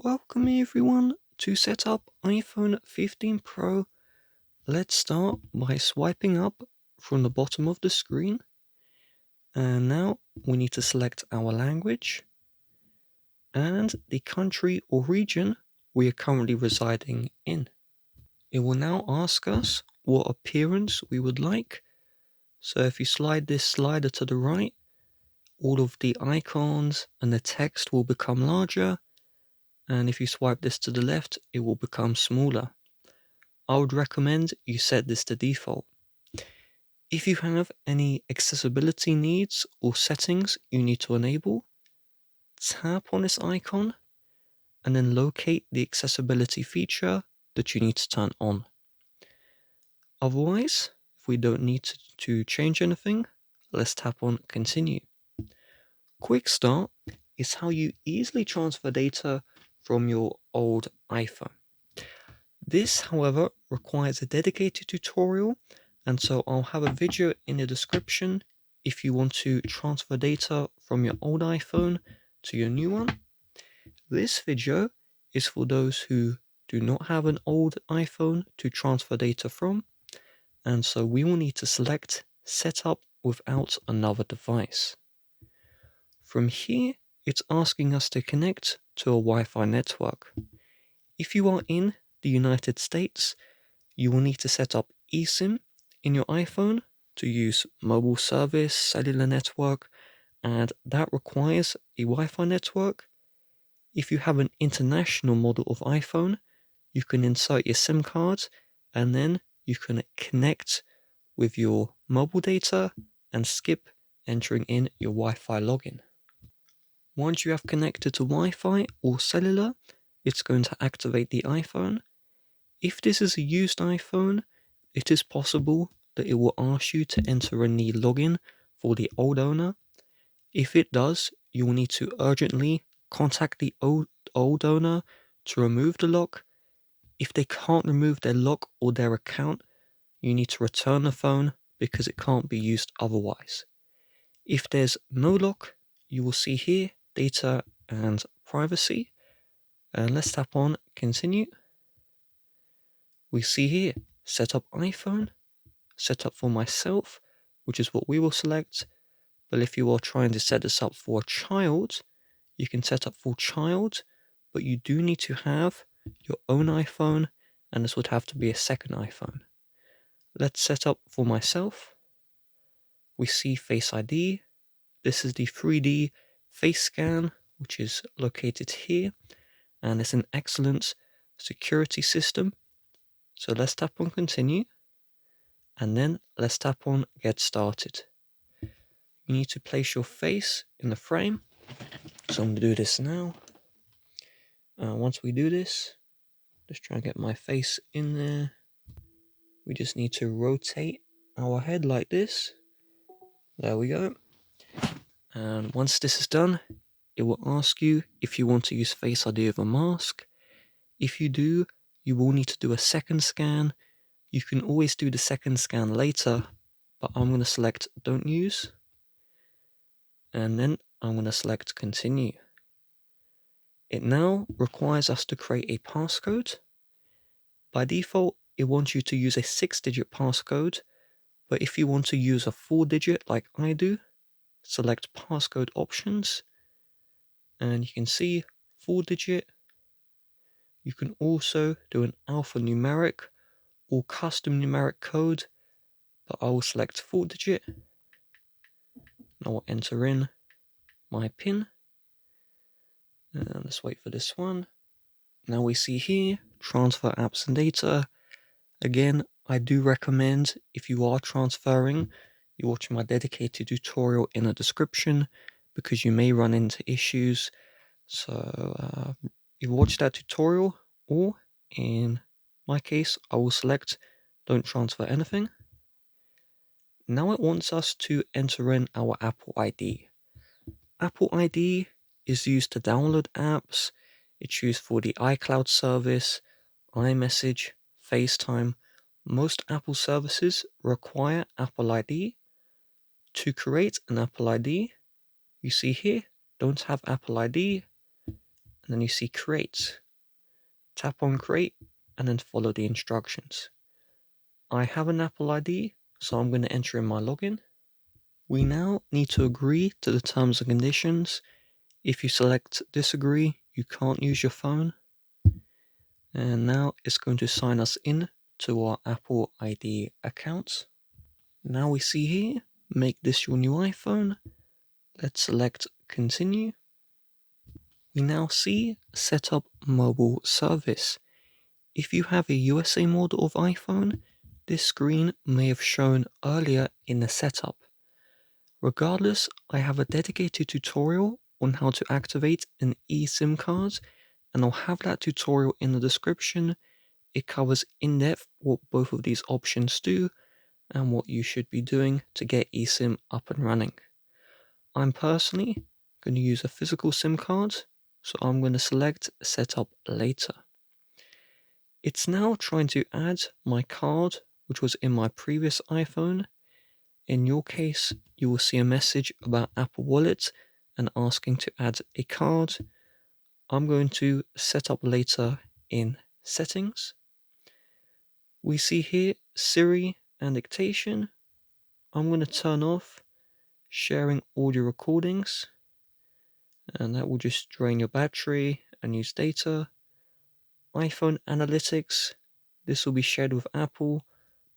Welcome everyone to set up iPhone 15 Pro. Let's start by swiping up from the bottom of the screen. And now we need to select our language and the country or region we are currently residing in. It will now ask us what appearance we would like. So if you slide this slider to the right, all of the icons and the text will become larger. And if you swipe this to the left, it will become smaller. I would recommend you set this to default. If you have any accessibility needs or settings you need to enable, tap on this icon and then locate the accessibility feature that you need to turn on. Otherwise, if we don't need to change anything, let's tap on continue. Quick Start is how you easily transfer data from your old iPhone. This, however, requires a dedicated tutorial, and so I'll have a video in the description if you want to transfer data from your old iPhone to your new one. This video is for those who do not have an old iPhone to transfer data from, and so we will need to select Setup without another device. From here, it's asking us to connect to a Wi-Fi network. If you are in the United States, you will need to set up eSIM in your iPhone to use mobile service, cellular network, and that requires a Wi-Fi network. If you have an international model of iPhone, you can insert your SIM card and then you can connect with your mobile data and skip entering in your Wi-Fi login. Once you have connected to Wi-Fi or cellular, it's going to activate the iPhone. If this is a used iPhone, it is possible that it will ask you to enter in the login for the old owner. If it does, you will need to urgently contact the old owner to remove the lock. If they can't remove their lock or their account, you need to return the phone because it can't be used otherwise. If there's no lock, you will see here data and privacy. And let's tap on continue. We see here set up iPhone, set up for myself, which is what we will select. But if you are trying to set this up for a child, you can set up for child, but you do need to have your own iPhone, and this would have to be a second iPhone. Let's set up for myself. We see Face ID. This is the 3D face scan, which is located here, and it's an excellent security system. So let's tap on continue, and then let's tap on get started. You need to place your face in the frame. So I'm going to do this now. Once we do this, just try and get my face in there. We just need to rotate our head like this. There we go. And once this is done, it will ask you if you want to use Face ID with a mask. If you do, you will need to do a second scan. You can always do the second scan later, but I'm going to select don't use. And then I'm going to select continue. It now requires us to create a passcode. By default, it wants you to use a 6-digit passcode, but if you want to use a 4-digit like I do, select passcode options, and you can see 4-digit. You can also do an alphanumeric or custom numeric code, but I will select 4-digit. I will enter in my PIN. And let's wait for this one. Now we see here, transfer apps and data. Again, I do recommend if you are transferring, you watch my dedicated tutorial in the description because you may run into issues. So you watch that tutorial, or in my case, I will select don't transfer anything. Now it wants us to enter in our Apple ID. Apple ID is used to download apps. It's used for the iCloud service, iMessage, FaceTime. Most Apple services require Apple ID. To create an Apple ID, you see here, don't have Apple ID, and then you see create. Tap on create and then follow the instructions. I have an Apple ID, so I'm going to enter in my login. We now need to agree to the terms and conditions. If you select disagree, you can't use your phone. And now it's going to sign us in to our Apple ID account. Now we see here, make this your new iPhone. Let's select continue. We now see set up mobile service. If you have a USA model of iPhone, this screen may have shown earlier in the setup. Regardless, I have a dedicated tutorial on how to activate an eSIM card, and I'll have that tutorial in the description. It covers in depth what both of these options do and what you should be doing to get eSIM up and running. I'm personally going to use a physical SIM card, so I'm going to select Setup Later. It's now trying to add my card, which was in my previous iPhone. In your case, you will see a message about Apple Wallet and asking to add a card. I'm going to set up later in settings. We see here Siri and Dictation. I'm going to turn off sharing audio recordings, and that will just drain your battery and use data. iPhone Analytics, this will be shared with Apple,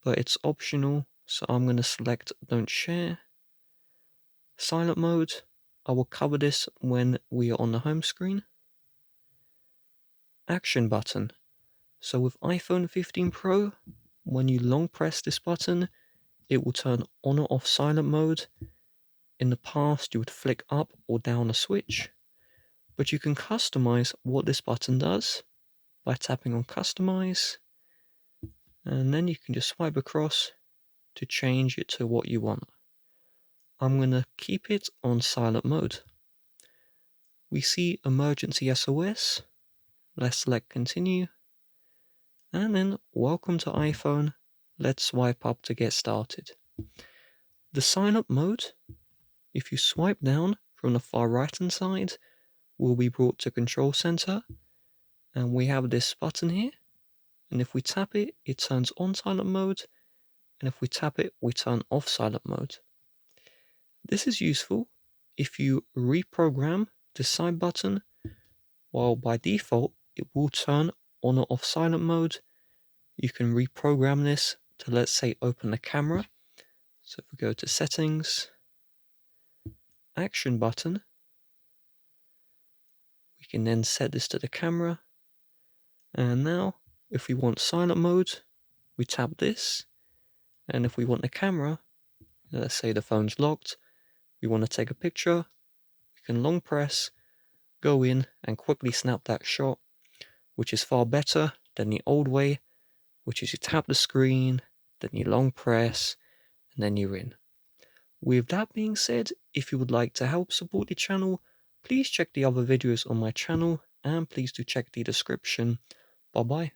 but it's optional, so I'm going to select Don't Share. Silent mode, I will cover this when we are on the home screen. Action button. So with iPhone 15 Pro, when you long press this button, it will turn on or off silent mode. In the past, you would flick up or down a switch, but you can customize what this button does by tapping on Customize, and then you can just swipe across to change it to what you want. I'm going to keep it on silent mode. We see Emergency SOS. Let's select Continue. And then Welcome to iPhone. Let's swipe up to get started. The sign up mode, if you swipe down from the far right hand side, will be brought to Control Center. And we have this button here. And if we tap it, it turns on silent mode. And if we tap it, we turn off silent mode. This is useful if you reprogram the side button, while by default it will turn on or off silent mode. You can reprogram this to, let's say, open the camera. So if we go to settings, action button, we can then set this to the camera. And now if we want silent mode, we tap this. And if we want the camera, let's say the phone's locked, we want to take a picture, we can long press, go in and quickly snap that shot, which is far better than the old way, which is you tap the screen, then you long press, and then you're in. With that being said, if you would like to help support the channel, please check the other videos on my channel, and please do check the description. Bye bye.